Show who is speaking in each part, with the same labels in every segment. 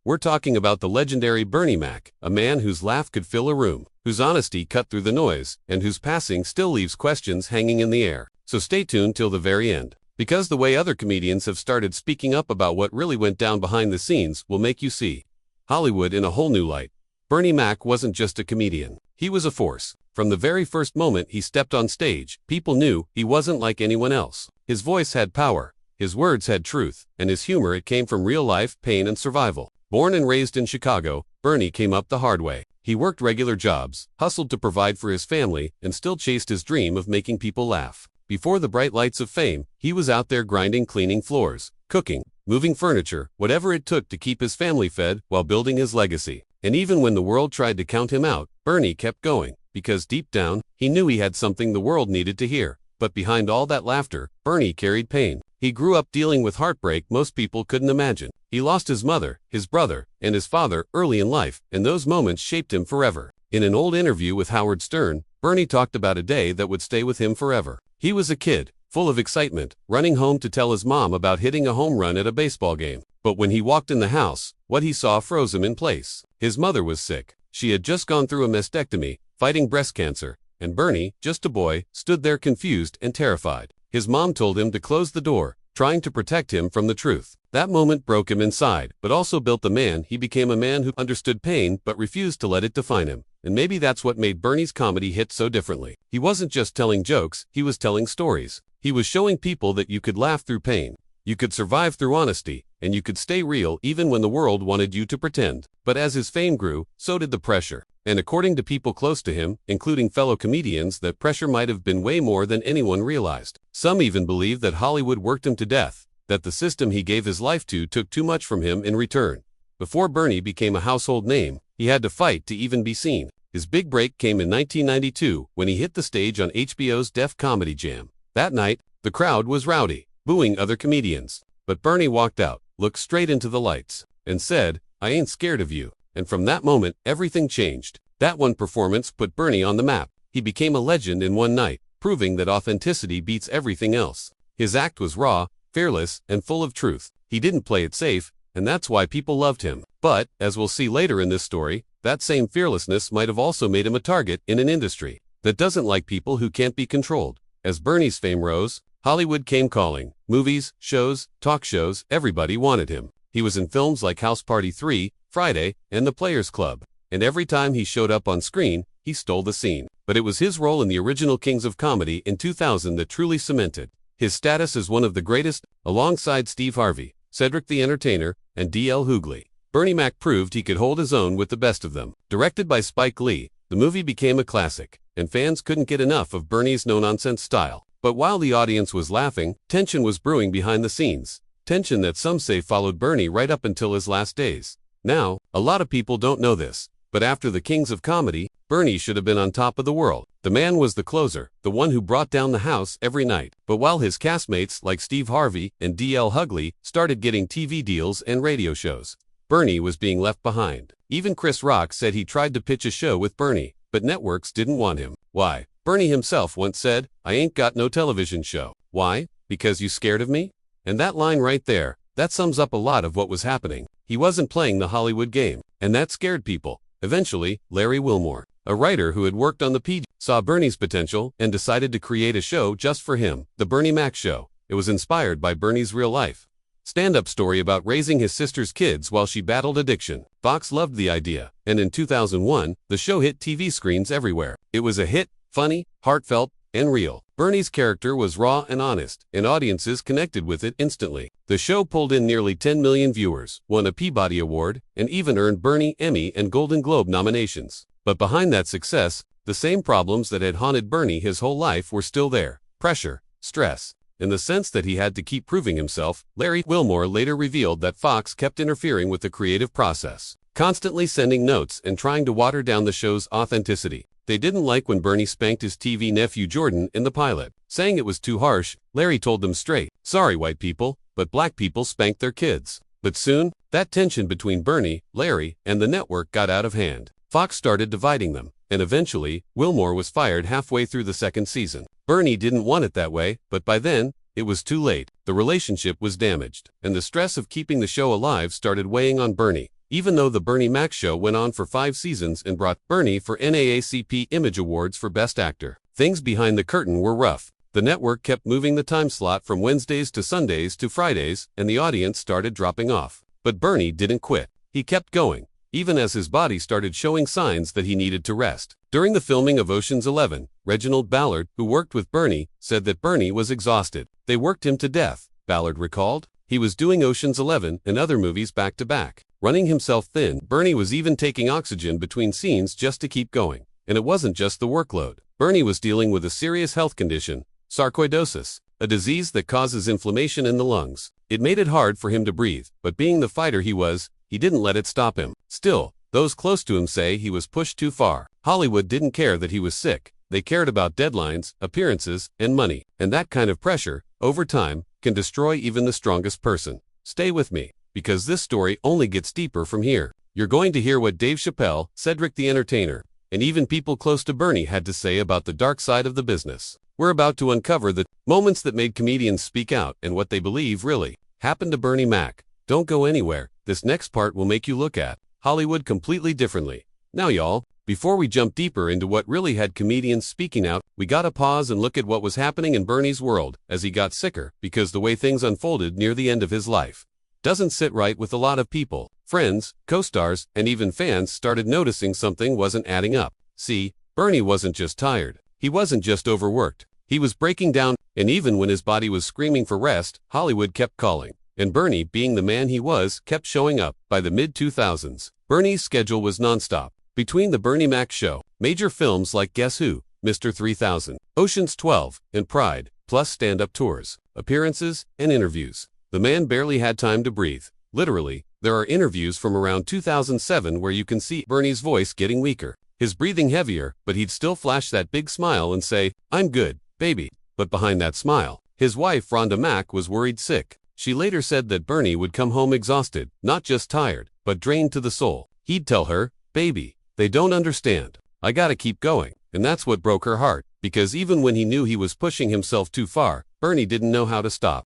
Speaker 1: We're talking about the legendary Bernie Mac, a man whose laugh could fill a room, whose honesty cut through the noise, and whose passing still leaves questions hanging in the air. So stay tuned till the very end, because the way other comedians have started speaking up about what really went down behind the scenes will make you see Hollywood in a whole new light. Bernie Mac wasn't just a comedian. He was a force. From the very first moment he stepped on stage, people knew he wasn't like anyone else. His voice had power, his words had truth, and his humor it came from real life, pain and survival. Born and raised in Chicago, Bernie came up the hard way. He worked regular jobs, hustled to provide for his family, and still chased his dream of making people laugh. Before the bright lights of fame, he was out there grinding, cleaning floors, cooking, moving furniture, whatever it took to keep his family fed while building his legacy. And even when the world tried to count him out, Bernie kept going, because deep down, he knew he had something the world needed to hear. But behind all that laughter, Bernie carried pain. He grew up dealing with heartbreak most people couldn't imagine. He lost his mother, his brother, and his father early in life, and those moments shaped him forever. In an old interview with Howard Stern, Bernie talked about a day that would stay with him forever. He was a kid, full of excitement, running home to tell his mom about hitting a home run at a baseball game. But when he walked in the house, what he saw froze him in place. His mother was sick. She had just gone through a mastectomy, fighting breast cancer, and Bernie, just a boy, stood there confused and terrified. His mom told him to close the door, trying to protect him from the truth. That moment broke him inside, but also built the man he became, a man who understood pain but refused to let it define him. And maybe that's what made Bernie's comedy hit so differently. He wasn't just telling jokes, he was telling stories. He was showing people that you could laugh through pain, you could survive through honesty, and you could stay real even when the world wanted you to pretend. But as his fame grew, so did the pressure. And according to people close to him, including fellow comedians, that pressure might have been way more than anyone realized. Some even believed that Hollywood worked him to death, that the system he gave his life to took too much from him in return. Before Bernie became a household name, he had to fight to even be seen. His big break came in 1992 when he hit the stage on HBO's Def Comedy Jam. That night, the crowd was rowdy, booing other comedians. But Bernie walked out, looked straight into the lights, and said, "I ain't scared of you." And from that moment, everything changed. That one performance put Bernie on the map. He became a legend in one night, proving that authenticity beats everything else. His act was raw, fearless, and full of truth. He didn't play it safe, and that's why people loved him. But, as we'll see later in this story, that same fearlessness might have also made him a target in an industry that doesn't like people who can't be controlled. As Bernie's fame rose, Hollywood came calling. Movies, shows, talk shows, everybody wanted him. He was in films like House Party 3, Friday, and The Players Club. And every time he showed up on screen, he stole the scene. But it was his role in the original Kings of Comedy in 2000 that truly cemented his status as one of the greatest, alongside Steve Harvey, Cedric the Entertainer, and D.L. Hughley. Bernie Mac proved he could hold his own with the best of them. Directed by Spike Lee, the movie became a classic, and fans couldn't get enough of Bernie's no-nonsense style. But while the audience was laughing, tension was brewing behind the scenes. Tension that some say followed Bernie right up until his last days. Now, a lot of people don't know this, but after the Kings of Comedy, Bernie should have been on top of the world. The man was the closer, the one who brought down the house every night. But while his castmates like Steve Harvey and D.L. Hughley started getting TV deals and radio shows, Bernie was being left behind. Even Chris Rock said he tried to pitch a show with Bernie, but networks didn't want him. Why? Bernie himself once said, "I ain't got no television show." Why? Because you scared of me? And that line right there, that sums up a lot of what was happening. He wasn't playing the Hollywood game, and that scared people. Eventually, Larry Wilmore, a writer who had worked on the PG, saw Bernie's potential and decided to create a show just for him, The Bernie Mac Show. It was inspired by Bernie's real-life stand-up story about raising his sister's kids while she battled addiction. Fox loved the idea, and in 2001, the show hit TV screens everywhere. It was a hit, funny, heartfelt, and real. Bernie's character was raw and honest, and audiences connected with it instantly. The show pulled in nearly 10 million viewers, won a Peabody Award, and even earned Bernie Emmy and Golden Globe nominations. But behind that success, the same problems that had haunted Bernie his whole life were still there. Pressure, stress, and the sense that he had to keep proving himself. Larry Wilmore later revealed that Fox kept interfering with the creative process, constantly sending notes and trying to water down the show's authenticity. They didn't like when Bernie spanked his TV nephew Jordan in the pilot, saying it was too harsh. Larry told them straight, "Sorry, white people, but black people spanked their kids." But soon, that tension between Bernie, Larry, and the network got out of hand. Fox started dividing them, and eventually, Wilmore was fired halfway through the second season. Bernie didn't want it that way, but by then, it was too late. The relationship was damaged, and the stress of keeping the show alive started weighing on Bernie. Even though the Bernie Mac show went on for 5 seasons and brought Bernie for NAACP Image Awards for Best Actor, things behind the curtain were rough. The network kept moving the time slot from Wednesdays to Sundays to Fridays, and the audience started dropping off. But Bernie didn't quit. He kept going, even as his body started showing signs that he needed to rest. During the filming of Ocean's 11, Reginald Ballard, who worked with Bernie, said that Bernie was exhausted. They worked him to death, Ballard recalled. He was doing Ocean's 11 and other movies back to back, running himself thin. Bernie was even taking oxygen between scenes just to keep going. And it wasn't just the workload. Bernie was dealing with a serious health condition, sarcoidosis, a disease that causes inflammation in the lungs. It made it hard for him to breathe, but being the fighter he was, he didn't let it stop him. Still, those close to him say he was pushed too far. Hollywood didn't care that he was sick. They cared about deadlines, appearances, and money. And that kind of pressure, over time, can destroy even the strongest person. Stay with me, because this story only gets deeper from here. You're going to hear what Dave Chappelle, Cedric the Entertainer, and even people close to Bernie had to say about the dark side of the business. We're about to uncover the moments that made comedians speak out and what they believe really happened to Bernie Mac. Don't go anywhere. This next part will make you look at Hollywood completely differently. Now y'all, before we jump deeper into what really had comedians speaking out, we gotta pause and look at what was happening in Bernie's world as he got sicker, because the way things unfolded near the end of his life doesn't sit right with a lot of people. Friends, co-stars, and even fans started noticing something wasn't adding up. See, Bernie wasn't just tired. He wasn't just overworked. He was breaking down, and even when his body was screaming for rest, Hollywood kept calling. And Bernie, being the man he was, kept showing up. By the mid-2000s, Bernie's schedule was nonstop. Between the Bernie Mac show, major films like Guess Who, Mr. 3000, Ocean's 12, and Pride, plus stand-up tours, appearances, and interviews, the man barely had time to breathe. Literally, there are interviews from around 2007 where you can see Bernie's voice getting weaker, his breathing heavier, but he'd still flash that big smile and say, "I'm good, baby." But behind that smile, his wife Rhonda Mack was worried sick. She later said that Bernie would come home exhausted, not just tired, but drained to the soul. He'd tell her, "Baby, they don't understand. I gotta keep going." And that's what broke her heart, because even when he knew he was pushing himself too far, Bernie didn't know how to stop.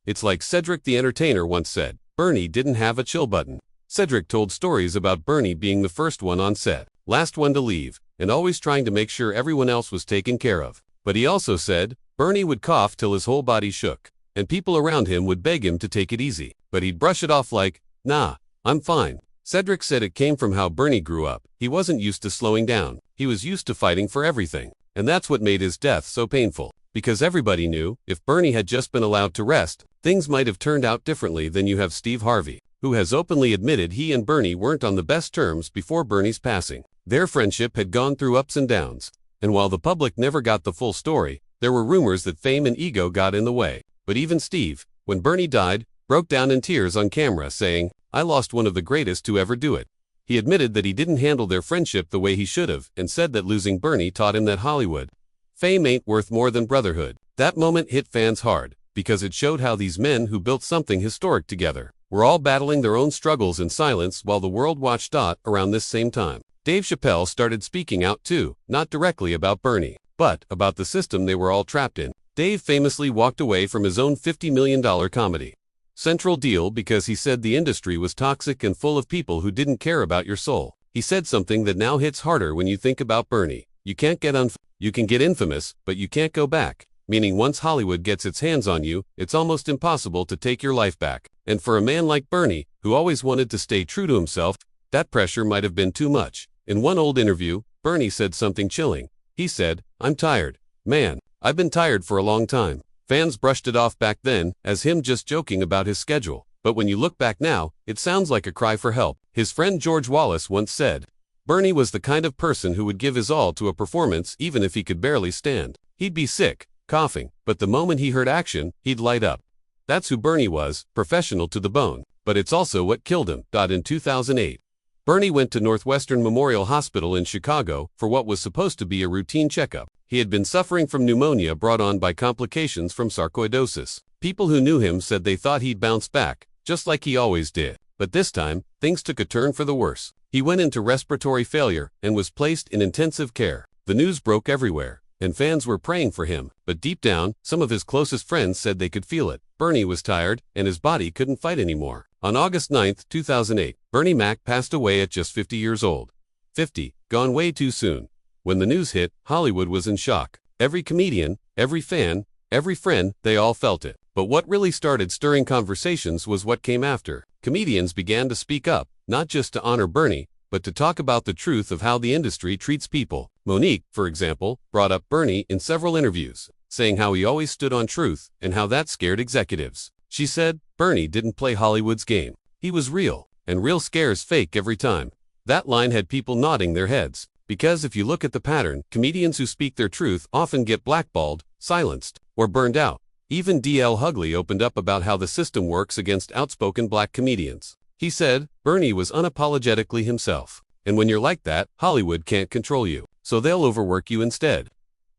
Speaker 1: It's like Cedric the Entertainer once said, Bernie didn't have a chill button. Cedric told stories about Bernie being the first one on set, last one to leave, and always trying to make sure everyone else was taken care of. But he also said, Bernie would cough till his whole body shook, and people around him would beg him to take it easy, but he'd brush it off like, "Nah, I'm fine." Cedric said it came from how Bernie grew up. He wasn't used to slowing down. He was used to fighting for everything. And that's what made his death so painful. Because everybody knew, if Bernie had just been allowed to rest, things might have turned out differently. Then you have Steve Harvey, who has openly admitted he and Bernie weren't on the best terms before Bernie's passing. Their friendship had gone through ups and downs. And while the public never got the full story, there were rumors that fame and ego got in the way. But even Steve, when Bernie died, broke down in tears on camera saying, "I lost one of the greatest to ever do it." He admitted that he didn't handle their friendship the way he should have, and said that losing Bernie taught him that Hollywood fame ain't worth more than brotherhood. That moment hit fans hard, because it showed how these men who built something historic together were all battling their own struggles in silence while the world watched. Around this same time, Dave Chappelle started speaking out too, not directly about Bernie, but about the system they were all trapped in. Dave famously walked away from his own $50 million Comedy Central deal because he said the industry was toxic and full of people who didn't care about your soul. He said something that now hits harder when you think about Bernie. You can get infamous, but you can't go back. Meaning once Hollywood gets its hands on you, it's almost impossible to take your life back. And for a man like Bernie, who always wanted to stay true to himself, that pressure might have been too much. In one old interview, Bernie said something chilling. He said, "I'm tired. Man, I've been tired for a long time." Fans brushed it off back then as him just joking about his schedule. But when you look back now, it sounds like a cry for help. His friend George Wallace once said, Bernie was the kind of person who would give his all to a performance even if he could barely stand. He'd be sick, coughing, but the moment he heard action, he'd light up. That's who Bernie was, professional to the bone. But it's also what killed him. In 2008, Bernie went to Northwestern Memorial Hospital in Chicago for what was supposed to be a routine checkup. He had been suffering from pneumonia brought on by complications from sarcoidosis. People who knew him said they thought he'd bounce back, just like he always did. But this time, things took a turn for the worse. He went into respiratory failure and was placed in intensive care. The news broke everywhere, and fans were praying for him. But deep down, some of his closest friends said they could feel it. Bernie was tired, and his body couldn't fight anymore. On August 9, 2008, Bernie Mac passed away at just 50 years old. 50, gone way too soon. When the news hit, Hollywood was in shock. Every comedian, every fan, every friend, they all felt it. But what really started stirring conversations was what came after. Comedians began to speak up, not just to honor Bernie, but to talk about the truth of how the industry treats people. Monique, for example, brought up Bernie in several interviews, saying how he always stood on truth and how that scared executives. She said, Bernie didn't play Hollywood's game. He was real, and real scares fake every time. That line had people nodding their heads, because if you look at the pattern, comedians who speak their truth often get blackballed, silenced, or burned out. Even D.L. Hughley opened up about how the system works against outspoken black comedians. He said, Bernie was unapologetically himself. And when you're like that, Hollywood can't control you, so they'll overwork you instead.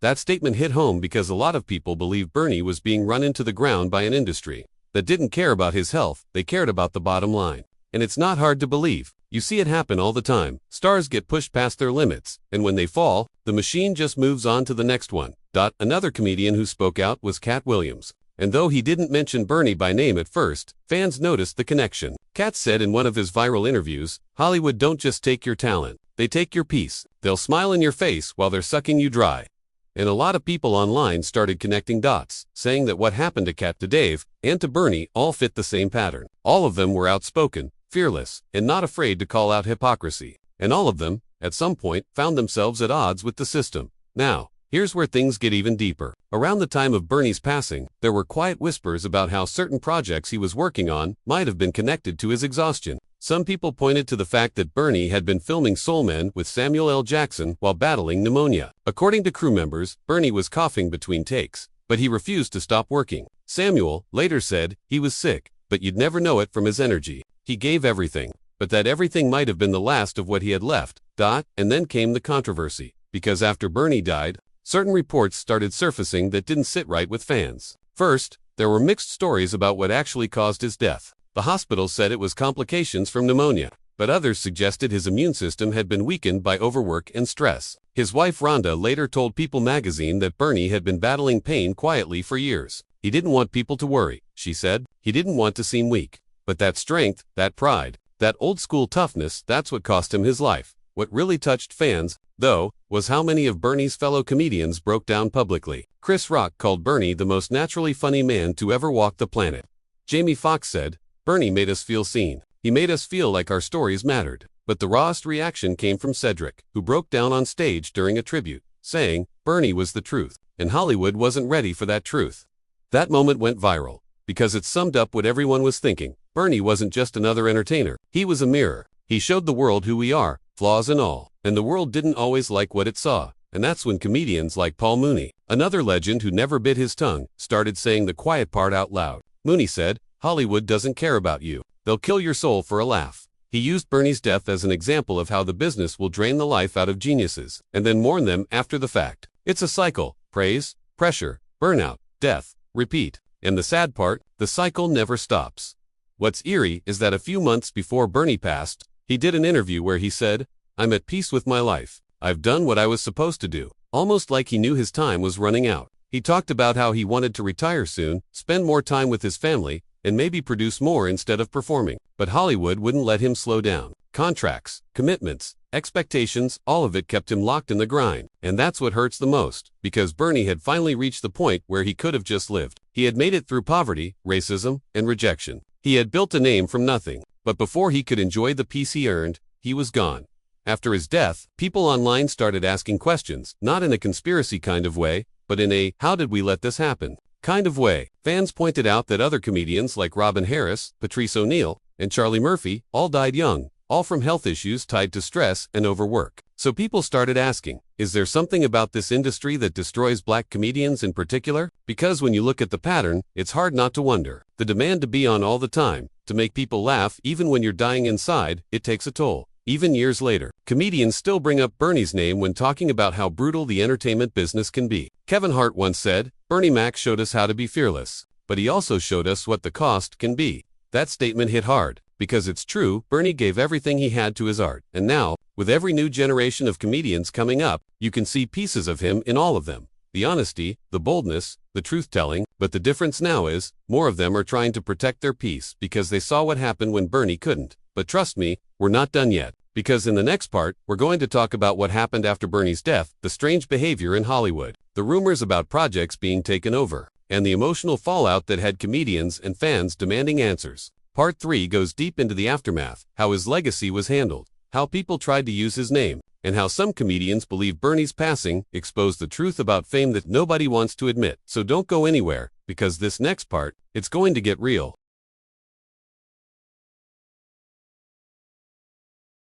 Speaker 1: That statement hit home because a lot of people believe Bernie was being run into the ground by an industry that didn't care about his health, they cared about the bottom line. And it's not hard to believe. You see it happen all the time. Stars get pushed past their limits, and when they fall, the machine just moves on to the next one. Another comedian who spoke out was Katt Williams. And though he didn't mention Bernie by name at first, fans noticed the connection. Katt said in one of his viral interviews, Hollywood don't just take your talent, they take your peace. They'll smile in your face while they're sucking you dry. And a lot of people online started connecting dots, saying that what happened to Katt, to Dave, and to Bernie all fit the same pattern. All of them were outspoken, fearless, and not afraid to call out hypocrisy. And all of them, at some point, found themselves at odds with the system. Now, here's where things get even deeper. Around the time of Bernie's passing, there were quiet whispers about how certain projects he was working on might have been connected to his exhaustion. Some people pointed to the fact that Bernie had been filming Soul Men with Samuel L. Jackson while battling pneumonia. According to crew members, Bernie was coughing between takes, but he refused to stop working. Samuel later said he was sick, but you'd never know it from his energy. He gave everything, but that everything might have been the last of what he had left. And then came the controversy, because after Bernie died, certain reports started surfacing that didn't sit right with fans. First, there were mixed stories about what actually caused his death. The hospital said it was complications from pneumonia, but others suggested his immune system had been weakened by overwork and stress. His wife Rhonda later told People magazine that Bernie had been battling pain quietly for years. He didn't want people to worry, she said. He didn't want to seem weak. But that strength, that pride, that old-school toughness, that's what cost him his life. What really touched fans, though, was how many of Bernie's fellow comedians broke down publicly. Chris Rock called Bernie the most naturally funny man to ever walk the planet. Jamie Foxx said, Bernie made us feel seen. He made us feel like our stories mattered. But the rawest reaction came from Cedric, who broke down on stage during a tribute, saying, Bernie was the truth, and Hollywood wasn't ready for that truth. That moment went viral, because it summed up what everyone was thinking. Bernie wasn't just another entertainer. He was a mirror. He showed the world who we are, flaws and all. And the world didn't always like what it saw. And that's when comedians like Paul Mooney, another legend who never bit his tongue, started saying the quiet part out loud. Mooney said, Hollywood doesn't care about you. They'll kill your soul for a laugh. He used Bernie's death as an example of how the business will drain the life out of geniuses, and then mourn them after the fact. It's a cycle: praise, pressure, burnout, death, repeat. And the sad part, the cycle never stops. What's eerie is that a few months before Bernie passed, he did an interview where he said, I'm at peace with my life. I've done what I was supposed to do. Almost like he knew his time was running out. He talked about how he wanted to retire soon, spend more time with his family, and maybe produce more instead of performing. But Hollywood wouldn't let him slow down. Contracts, commitments, expectations, all of it kept him locked in the grind. And that's what hurts the most, because Bernie had finally reached the point where he could have just lived. He had made it through poverty, racism, and rejection. He had built a name from nothing. But before he could enjoy the peace he earned, he was gone. After his death, people online started asking questions, not in a conspiracy kind of way, but in a, how did we let this happen kind of way. Fans pointed out that other comedians like Robin Harris, Patrice O'Neal, and Charlie Murphy all died young, all from health issues tied to stress and overwork. So people started asking, is there something about this industry that destroys black comedians in particular? Because when you look at the pattern, it's hard not to wonder. The demand to be on all the time, to make people laugh even when you're dying inside, it takes a toll. Even years later, comedians still bring up Bernie's name when talking about how brutal the entertainment business can be. Kevin Hart once said, Bernie Mac showed us how to be fearless, but he also showed us what the cost can be. That statement hit hard, because it's true, Bernie gave everything he had to his art. And now, with every new generation of comedians coming up, you can see pieces of him in all of them. the honesty, the boldness, the truth-telling, but the difference now is, more of them are trying to protect their peace because they saw what happened when Bernie couldn't. But trust me, we're not done yet. Because in the next part, we're going to talk about what happened after Bernie's death, the strange behavior in Hollywood, the rumors about projects being taken over, and the emotional fallout that had comedians and fans demanding answers. Part 3 goes deep into the aftermath, how his legacy was handled, how people tried to use his name, and how some comedians believe Bernie's passing exposed the truth about fame that nobody wants to admit. So don't go anywhere, because this next part, it's going to get real.